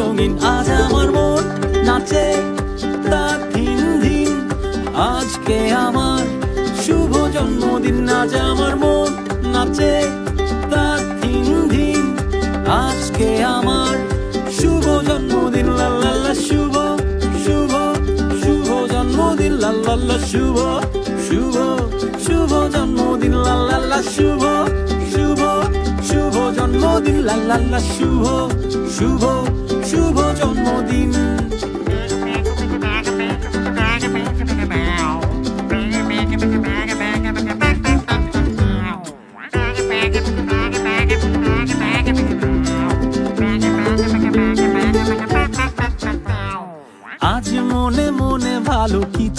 রঙিন আজ আমার মন নাচে তার দিন দিন আজকে আমার শুভ জন্মদিন আজ আমার মন নাচে তার দিন দিন আজকে আমার শুভ জন্মদিন লা লা লা শুভ শুভ শুভ জন্মদিন লা লা লা শুভ শুভ শুভ জন্মদিন লা লা লা শুভ শুভ শুভ জন্মদিন লা লা লা শুভ শুভ শুভ জন্মদিন আজ মনে মনে ভালো কিছু